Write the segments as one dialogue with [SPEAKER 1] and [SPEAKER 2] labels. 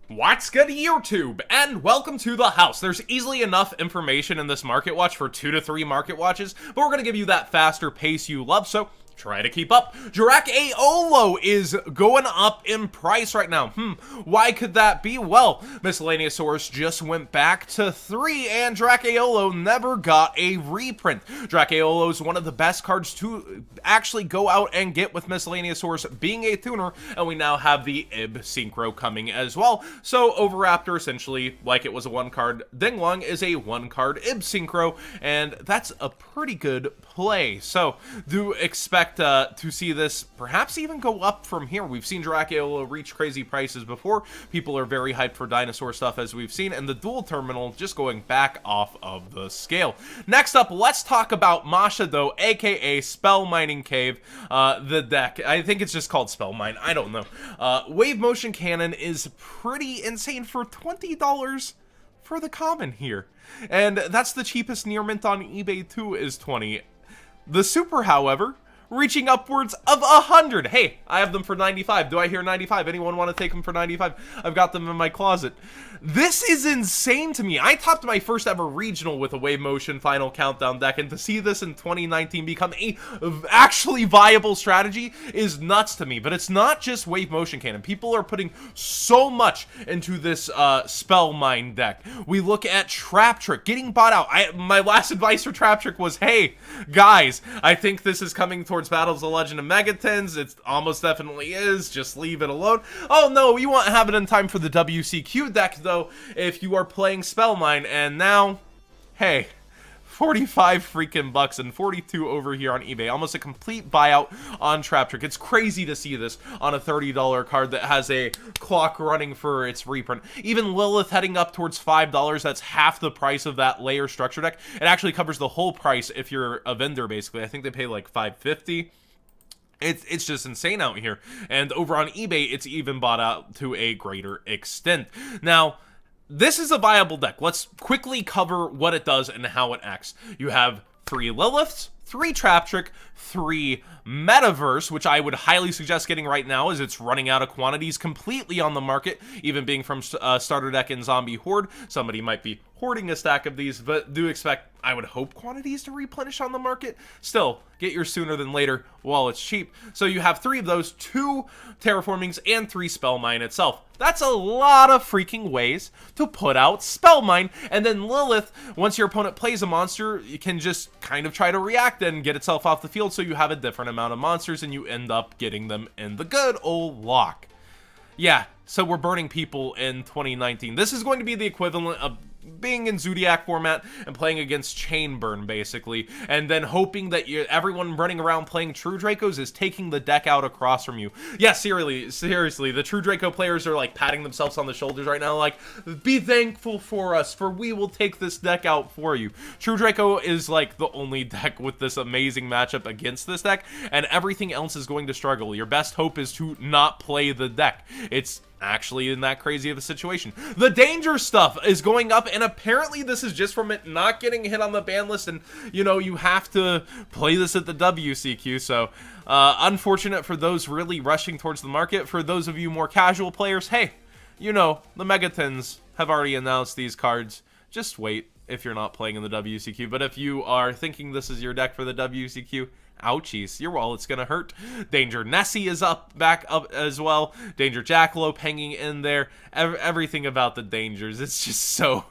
[SPEAKER 1] What's good, YouTube? And welcome to the house. There's easily enough information in this market watch for 2 to 3 market watches, but we're gonna give you that faster pace you love, so try to keep up. Dracaiolo is going up in price right now. Why could that be? Well, Miscellaneous Source just went back to 3, and Dracaiolo never got a reprint. Dracaiolo is one of the best cards to actually go out and get with Miscellaneous Source being a tuner, and we now have the IB Synchro coming as well. So Overraptor, essentially, like it was a 1-card Dinglong, is a 1-card IB Synchro, and that's a pretty good play. So do expect to see this perhaps even go up from here. We've seen Dracaiolo reach crazy prices before. People are very hyped for dinosaur stuff, as we've seen, and the dual terminal just going back off of the scale. Next up, let's talk about Mashado, aka Spell Mining Cave, the deck. I think it's just called Spell Mine. I don't know. Wave Motion Cannon is pretty insane for $20 for the common here, and that's the cheapest near mint on eBay too, is 20. The super, however, reaching upwards of 100. Hey, I have them for 95. Do I hear 95? Anyone want to take them for 95? I've got them in my closet. This is insane to me. I topped my first ever regional with a Wave Motion Final Countdown deck, and to see this in 2019 become a actually viable strategy is nuts to me. But it's not just Wave Motion Cannon. People are putting so much into this Spell Mine deck. We look at Trap Trick getting bought out. My last advice for Trap Trick was, hey, guys, I think this is coming towards Battles of the Legend of Megatons. It almost definitely is. Just leave it alone. Oh no, you won't have it in time for the WCQ deck though if you are playing Spellmine. And now, hey, 45 freaking bucks and 42 over here on eBay. Almost a complete buyout on Trap Trick. It's crazy to see this on a $30 card that has a clock running for its reprint. Even Lilith heading up towards $5. That's half the price of that layer structure deck. It actually covers the whole price if you're a vendor, basically. I think they pay like $5.50. It's just insane out here. And over on eBay, it's even bought out to a greater extent. Now, this is a viable deck. Let's quickly cover what it does and how it acts. You have 3 Liliths, 3 Trap Trick, 3 Metaverse, which I would highly suggest getting right now as it's running out of quantities completely on the market, even being from starter deck in Zombie Horde. Somebody might be hoarding a stack of these, but do expect, I would hope, quantities to replenish on the market. Still, get yours sooner than later while it's cheap. So you have 3 of those, 2 Terraformings, and 3 Spellmine itself. That's a lot of freaking ways to put out Spellmine. And then Lilith, once your opponent plays a monster, you can just kind of try to react and get itself off the field, so you have a different amount of monsters and you end up getting them in the good old lock. Yeah, so we're burning people in 2019. This is going to be the equivalent of being in Zodiac format and playing against Chainburn, basically, and then hoping that everyone running around playing True Dracos is taking the deck out across from you. Yeah, seriously, the True Draco players are like patting themselves on the shoulders right now, like, be thankful for us, for we will take this deck out for you. True Draco is like the only deck with this amazing matchup against this deck, and everything else is going to struggle. Your best hope is to not play the deck. It's actually in that crazy of a situation. The danger stuff is going up, and apparently this is just from it not getting hit on the ban list, and you know, you have to play this at the WCQ, so unfortunate for those really rushing towards the market. For those of you more casual players, hey, you know, the Megatons have already announced these cards. Just wait if you're not playing in the WCQ, but if you are thinking this is your deck for the WCQ, ouchies, your wallet's gonna hurt. Danger Nessie is back up as well. Danger Jackalope hanging in there. Everything about the dangers, it's just so,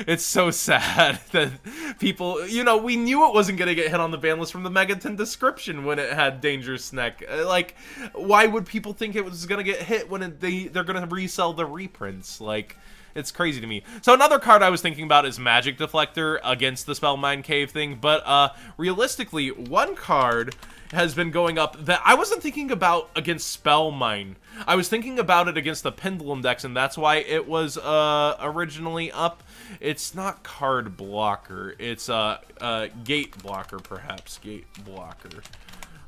[SPEAKER 1] it's so sad that people, you know, we knew it wasn't gonna get hit on the ban list from the Megaton description when it had Danger Snack. Like, why would people think it was gonna get hit when they're gonna resell the reprints? Like, it's crazy to me. So another card I was thinking about is Magic Deflector against the Spellmine Cave thing, but realistically, one card has been going up that I wasn't thinking about against Spellmine. I was thinking about it against the Pendulum decks, and that's why it was originally up. It's not Card Blocker. It's Gate Blocker, perhaps. Gate Blocker.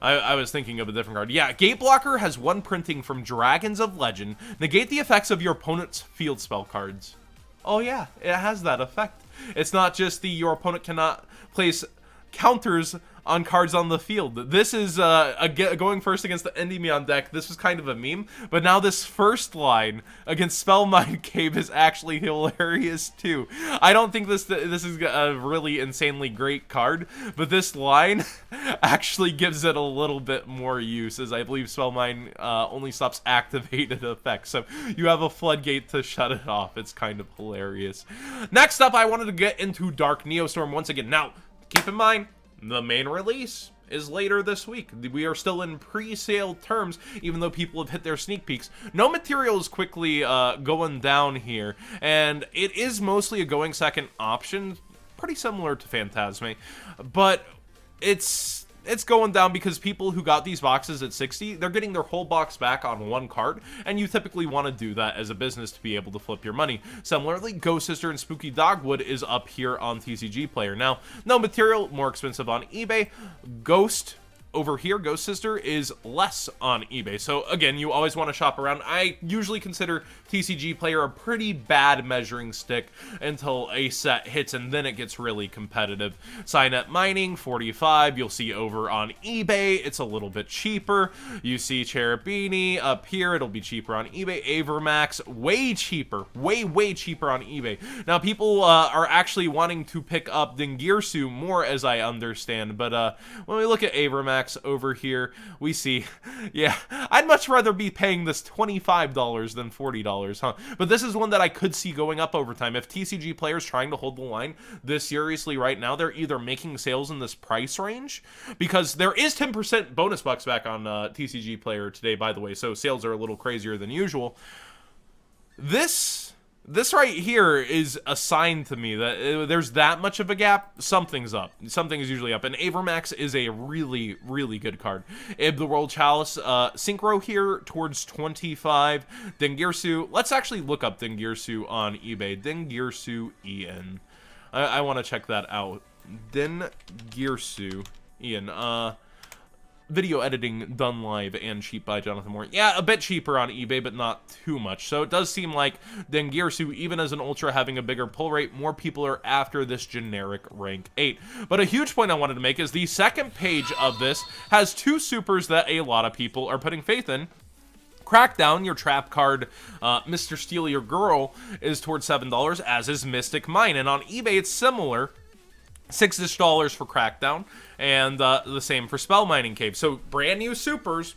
[SPEAKER 1] I was thinking of a different card. Yeah, Gate Blocker has 1 printing from Dragons of Legend. Negate the effects of your opponent's field spell cards. Oh yeah, it has that effect. It's not just your opponent cannot place counters on cards on the field. This is going first against the Endymion deck. This was kind of a meme, but now this first line against Spellmind Cave is actually hilarious too. I don't think this is a really insanely great card, but this line actually gives it a little bit more use, as I believe Spellmind only stops activated effects, so you have a floodgate to shut it off. It's kind of hilarious. Next up, I wanted to get into Dark Neostorm once again. Now, keep in mind, the main release is later this week. We are still in pre-sale terms, even though people have hit their sneak peeks. No material is quickly going down here, and it is mostly a going second option, pretty similar to Phantasme, but it's going down because people who got these boxes at 60, they're getting their whole box back on one card, and you typically want to do that as a business to be able to flip your money. Similarly, Ghost Sister and Spooky Dogwood is up here on TCG Player. Now, no material, more expensive on eBay. Ghost over here, Ghost Sister, is less on eBay. So again, you always want to shop around. I usually consider TCG Player a pretty bad measuring stick until a set hits, and then it gets really competitive. Signet Mining, 45. You'll see over on eBay, it's a little bit cheaper. You see Cherubini up here, it'll be cheaper on eBay. Avermax, way cheaper, way cheaper on eBay. Now, people are actually wanting to pick up Dingirsu more, as I understand, but when we look at Avermax over here, we see, yeah, I'd much rather be paying this $25 than $40, huh? But this is one that I could see going up over time. If TCG Players trying to hold the line this seriously right now, they're either making sales in this price range, because there is 10% bonus bucks back on TCG Player today, by the way, so sales are a little crazier than usual. This right here is a sign to me that there's that much of a gap. Something's up. Something is usually up. And Avermax is a really good card. Ib the World Chalice, Synchro here towards 25. Dingirsu. Let's actually look up Dingirsu on eBay. Dingirsu Ian. I want to check that out. Dingirsu Ian. Video editing done live and cheap by Jonathan Moore. Yeah, a bit cheaper on eBay, but not too much. So it does seem like Dingirsu, even as an Ultra having a bigger pull rate, more people are after this generic rank 8. But a huge point I wanted to make is the second page of this has two supers that a lot of people are putting faith in. Crackdown, your trap card, Mr. Steal Your Girl, is towards $7, as is Mystic Mine. And on eBay, it's similar. $6-ish for Crackdown, and the same for Spell Mining Cave. So brand new supers,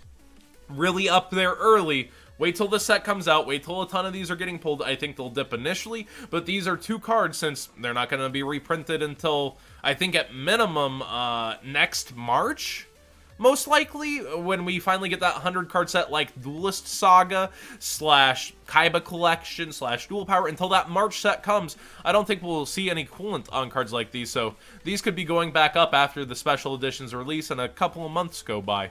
[SPEAKER 1] really up there early. Wait till the set comes out. Wait till a ton of these are getting pulled. I think they'll dip initially, but these are two cards, since they're not going to be reprinted until, I think at minimum, next March. Most likely, when we finally get that 100 card set like Duelist Saga / Kaiba Collection / Dual Power, until that March set comes, I don't think we'll see any coolant on cards like these. So these could be going back up after the special editions release and a couple of months go by.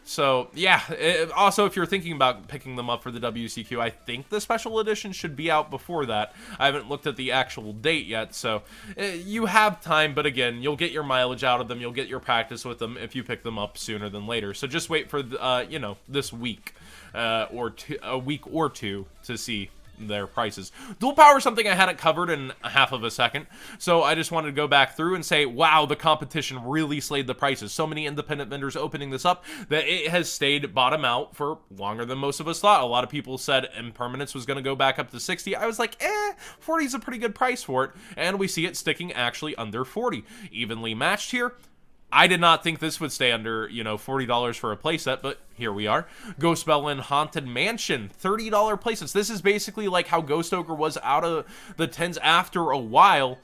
[SPEAKER 1] So yeah, also if you're thinking about picking them up for the WCQ, I think the special edition should be out before that. I haven't looked at the actual date yet, so you have time, but again, you'll get your mileage out of them, you'll get your practice with them if you pick them up sooner than later. So just wait for, you know, this week, or a week or two to see their prices. Dual Power is something I hadn't covered in half of a second, so I just wanted to go back through and say, wow, the competition really slayed the prices. So many independent vendors opening this up that it has stayed bottom out for longer than most of us thought. A lot of people said Impermanence was going to go back up to 60. I was like, 40 is a pretty good price for it, and we see it sticking actually under 40. Evenly matched here. I did not think this would stay under, you know, $40 for a playset, but here we are. Ghost Bell and Haunted Mansion, $30 playsets. This is basically like how Ghost Ogre was out of the 10s after a while.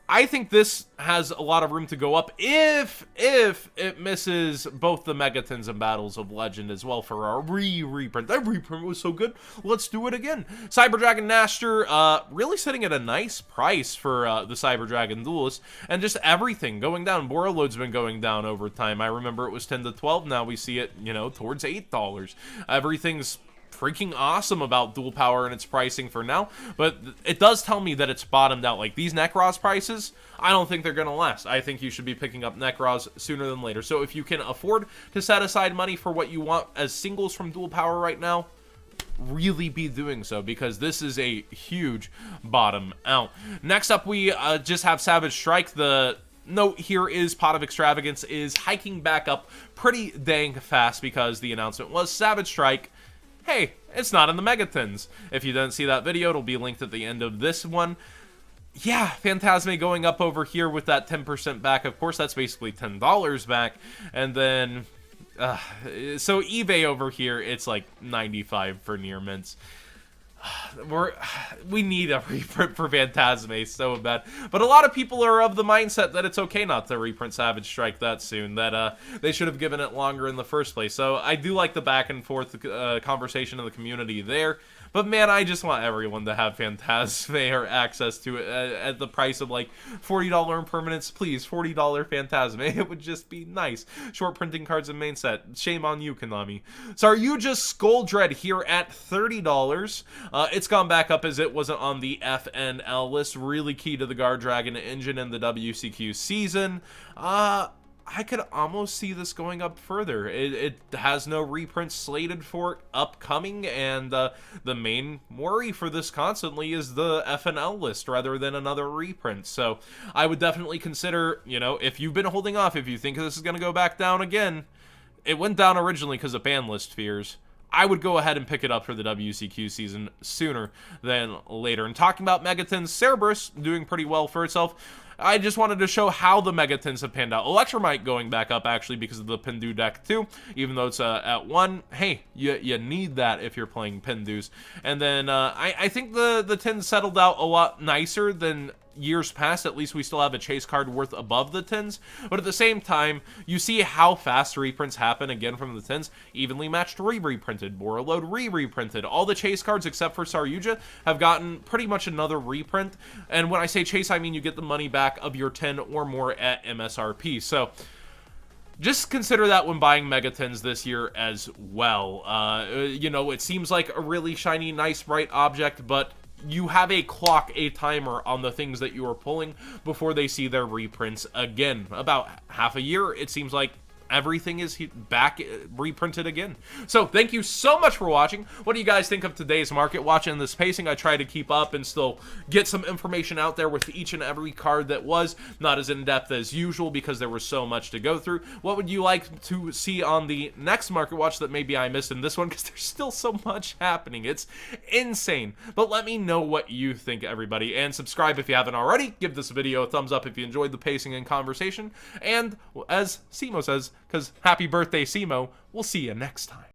[SPEAKER 1] I think this has a lot of room to go up if it misses both the Megatons and Battles of Legend as well for our reprint. That reprint was so good, let's do it again. Cyber Dragon Naster, really sitting at a nice price for the Cyber Dragon Duelist, and just everything going down. Borreload's been going down over time. I remember it was 10 to 12, now we see it, you know, towards $8. Everything's freaking awesome about Dual Power and its pricing for now, but it does tell me that it's bottomed out. Like these Necros prices, I don't think they're gonna last. I think you should be picking up Necros sooner than later. So if you can afford to set aside money for what you want as singles from Dual Power right now, really be doing so, because this is a huge bottom out. Next up, we just have Savage Strike, the note here is Pot of Extravagance is hiking back up pretty dang fast because the announcement was Savage Strike. Hey, it's not in the Megatins. If you didn't see that video, it'll be linked at the end of this one. Yeah, Phantasme going up over here with that 10% back. Of course, that's basically $10 back. And then, so eBay over here, it's like 95 for near mints. We need a reprint for Phantasme so bad. But a lot of people are of the mindset that it's okay not to reprint Savage Strike that soon, that they should have given it longer in the first place. So I do like the back and forth conversation in the community there. But man, I just want everyone to have Phantasme or access to it at the price of like $40 impermanence. Please, $40 Phantasme. It would just be nice. Short printing cards in main set. Shame on you, Konami. So are you just Skull Dread here at $30? It's gone back up as it wasn't on the FNL list. Really key to the Guard Dragon engine in the WCQ season. I could almost see this going up further. It has no reprints slated for upcoming, and the main worry for this constantly is the FNL list rather than another reprint. So I would definitely consider, you know, if you've been holding off, if you think this is going to go back down again, it went down originally because of ban list fears. I would go ahead and pick it up for the WCQ season sooner than later. And talking about Megatins, Cerberus doing pretty well for itself. I just wanted to show how the Megatins have panned out. Electromite going back up, actually, because of the Pindu deck, too. Even though it's at 1, hey, you need that if you're playing Pindus. And then I think the tins settled out a lot nicer than years past. At least we still have a chase card worth above the tins. But at the same time, you see how fast reprints happen again from the tins. Evenly Matched reprinted. Borreload reprinted. All the chase cards except for Saryuja have gotten pretty much another reprint. And when I say chase, I mean you get the money back of your 10 or more at MSRP. So just consider that when buying Megatins this year as well. You know, it seems like a really shiny, nice, bright object, but you have a clock, a timer on the things that you are pulling before they see their reprints again. About half a year, it seems like everything is back reprinted again. So thank you so much for watching. What do you guys think of today's market watch and this pacing? I try to keep up and still get some information out there with each and every card that was not as in-depth as usual because there was so much to go through. What would you like to see on the next market watch that maybe I missed in this one, because there's still so much happening? It's insane. But let me know what you think, everybody, and subscribe if you haven't already. Give this video a thumbs up if you enjoyed the pacing and conversation, and as Simo says, because happy birthday, Simo, we'll see you next time.